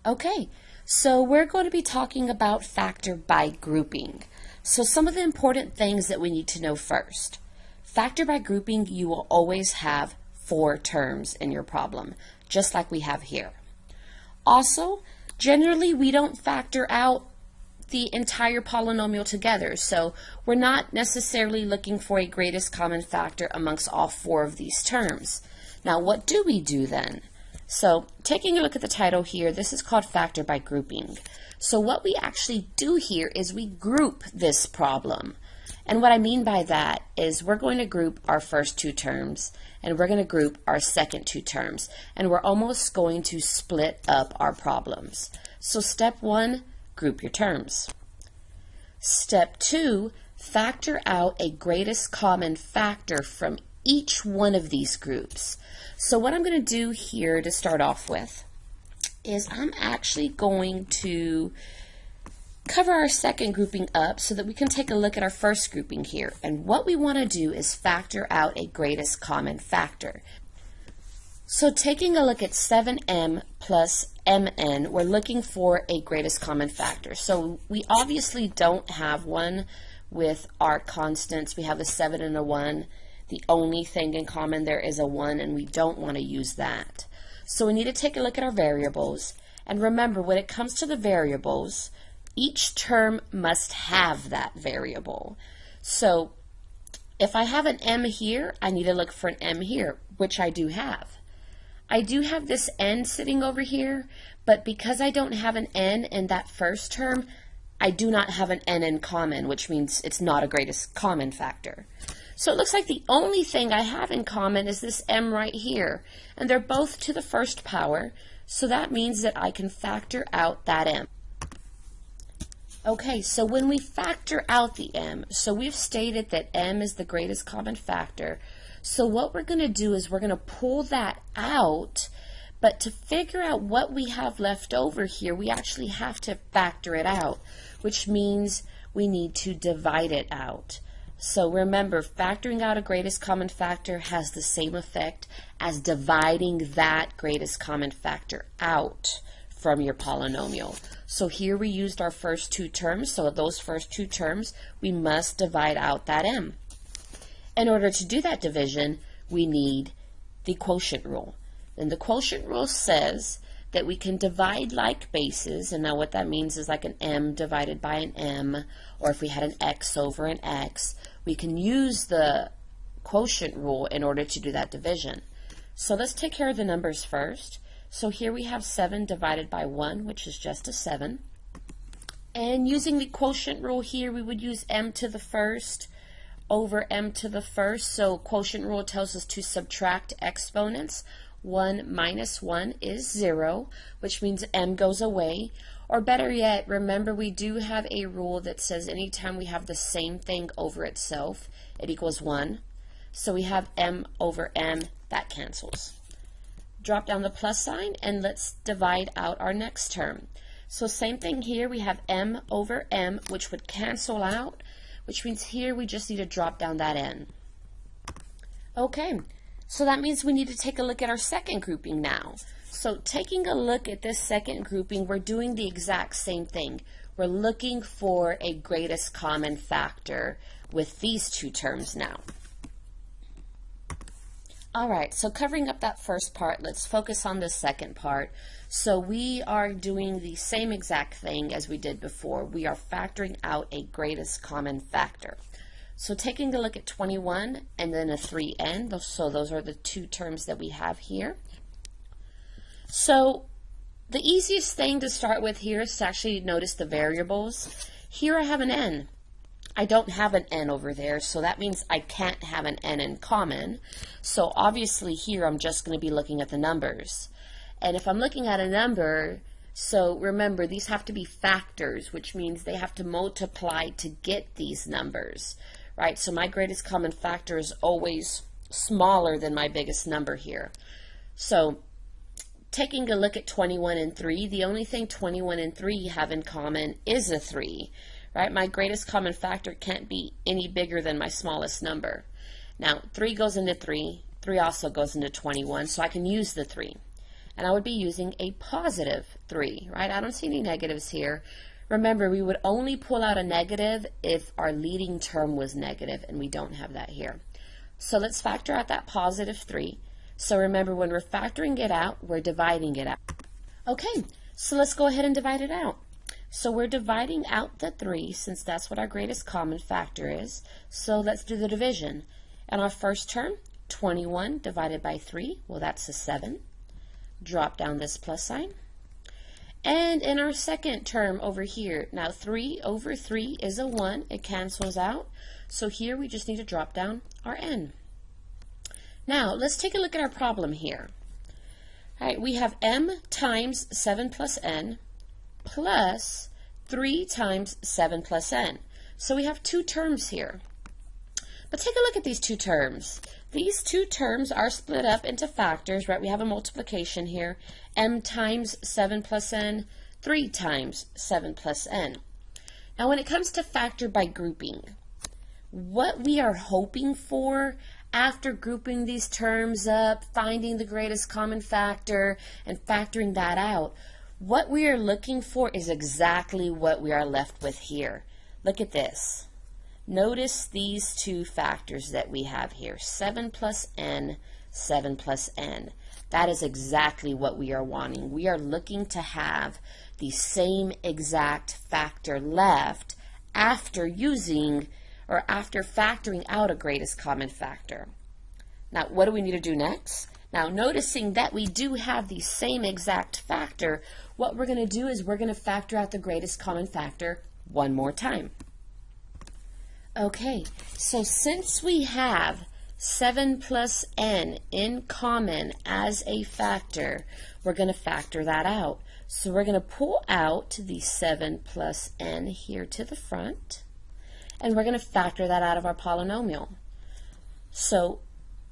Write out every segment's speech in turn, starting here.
Okay, so we're going to be talking about factor by grouping. So some of the important things that we need to know first. Factor by grouping, you will always have 4 terms in your problem, just like we have here. Also, generally we don't factor out the entire polynomial together, so we're not necessarily looking for a greatest common factor amongst all 4 of these terms. Now, what do we do then? So, taking a look at the title here, this is called factor by grouping. So what we actually do here is we group this problem. And what I mean by that is we're going to group our first 2 terms, and we're going to group our second 2 terms, and we're almost going to split up our problems. So step 1, group your terms. Step 2, factor out a greatest common factor from each one of these groups. So what I'm going to do here to start off with is I'm actually going to cover our second grouping up so that we can take a look at our first grouping here. And what we want to do is factor out a greatest common factor. So taking a look at 7m plus mn, we're looking for a greatest common factor. So we obviously don't have one with our constants. We have a 7 and a 1. The only thing in common there is a 1, and we don't want to use that. So we need to take a look at our variables. And remember, when it comes to the variables, each term must have that variable. So if I have an m here, I need to look for an m here, which I do have. I do have this n sitting over here, but because I don't have an n in that first term, I do not have an n in common, which means it's not a greatest common factor. So it looks like the only thing I have in common is this m right here, and they're both to the first power, so that means that I can factor out that m. Okay, so when we factor out the m, so we've stated that m is the greatest common factor, so what we're going to do is we're going to pull that out, but to figure out what we have left over here, we actually have to factor it out, which means we need to divide it out. So remember, factoring out a greatest common factor has the same effect as dividing that greatest common factor out from your polynomial. So here we used our first 2 terms, so those first 2 terms, we must divide out that m. In order to do that division, we need the quotient rule. And the quotient rule says that we can divide like bases, and now what that means is like an m divided by an m, or if we had an x over an x, we can use the quotient rule in order to do that division. So let's take care of the numbers first. So here we have 7 divided by 1, which is just a 7. And using the quotient rule here, we would use m to the first over m to the first. So quotient rule tells us to subtract exponents. 1 minus 1 is 0, which means m goes away. Or better yet, remember we do have a rule that says anytime we have the same thing over itself, it equals 1. So we have m over m, that cancels. Drop down the plus sign and let's divide out our next term. So same thing here, we have m over m, which would cancel out, which means here we just need to drop down that n. Okay, so that means we need to take a look at our second grouping now. So taking a look at this second grouping, we're doing the exact same thing. We're looking for a greatest common factor with these 2 terms now. Alright, so covering up that first part, let's focus on the second part. So we are doing the same exact thing as we did before. We are factoring out a greatest common factor. So taking a look at 21 and then a 3n, so those are the 2 terms that we have here. So the easiest thing to start with here is to actually notice the variables. Here I have an n. I don't have an n over there, so that means I can't have an n in common. So obviously here I'm just going to be looking at the numbers. And if I'm looking at a number, so remember these have to be factors, which means they have to multiply to get these numbers, right? So my greatest common factor is always smaller than my biggest number here. So taking a look at 21 and 3, the only thing 21 and 3 have in common is a 3. Right? My greatest common factor can't be any bigger than my smallest number. Now, 3 goes into 3. 3 also goes into 21, so I can use the 3. and I would be using a positive 3, right? I don't see any negatives here. Remember, we would only pull out a negative if our leading term was negative, and we don't have that here. So let's factor out that positive 3. So remember, when we're factoring it out, we're dividing it out. Okay, so let's go ahead and divide it out. So we're dividing out the 3 since that's what our greatest common factor is. So let's do the division. And our first term, 21 divided by 3, well, that's a 7. Drop down this plus sign. And in our second term over here, now 3 over 3 is a 1. It cancels out. So here we just need to drop down our n. Now, let's take a look at our problem here. All right, we have m times 7 plus n plus 3 times 7 plus n. So we have two terms here. But take a look at these two terms. These two terms are split up into factors, right? We have a multiplication here. M times 7 plus n, 3 times 7 plus n. Now when it comes to factor by grouping, what we are hoping for after grouping these terms up, finding the greatest common factor, and factoring that out, what we are looking for is exactly what we are left with here. Look at this. Notice these two factors that we have here, 7 plus n, 7 plus n. That is exactly what we are wanting. We are looking to have the same exact factor left after using or after factoring out a greatest common factor. Now, what do we need to do next? Now, noticing that we do have the same exact factor, what we're going to do is we're going to factor out the greatest common factor one more time. Okay, so since we have 7 plus n in common as a factor, we're going to factor that out. So we're going to pull out the 7 plus n here to the front, and we're going to factor that out of our polynomial. So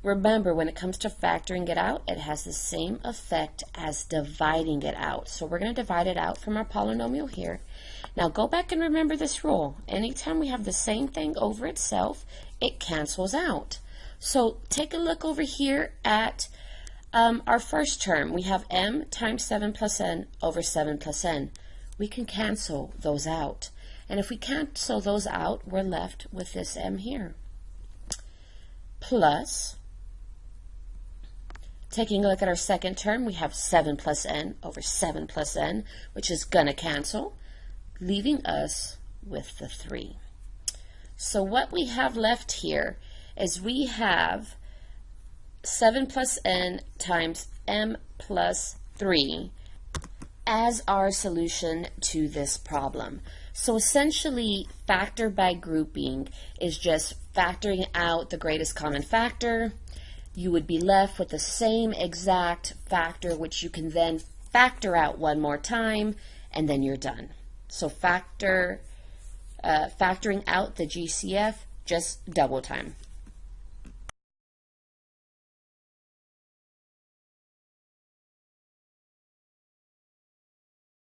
remember, when it comes to factoring it out, it has the same effect as dividing it out. So we're going to divide it out from our polynomial here. Now go back and remember this rule. Anytime we have the same thing over itself, it cancels out. So take a look over here at our first term. We have m times 7 plus n over 7 plus n. We can cancel those out. And if we cancel those out, we're left with this m here. Plus, taking a look at our second term, we have 7 plus n over 7 plus n, which is going to cancel, leaving us with the 3. So what we have left here is we have 7 plus n times m plus 3 as our solution to this problem. So essentially, factor by grouping is just factoring out the greatest common factor. You would be left with the same exact factor, which you can then factor out one more time, and then you're done. So factoring out the GCF, just double time.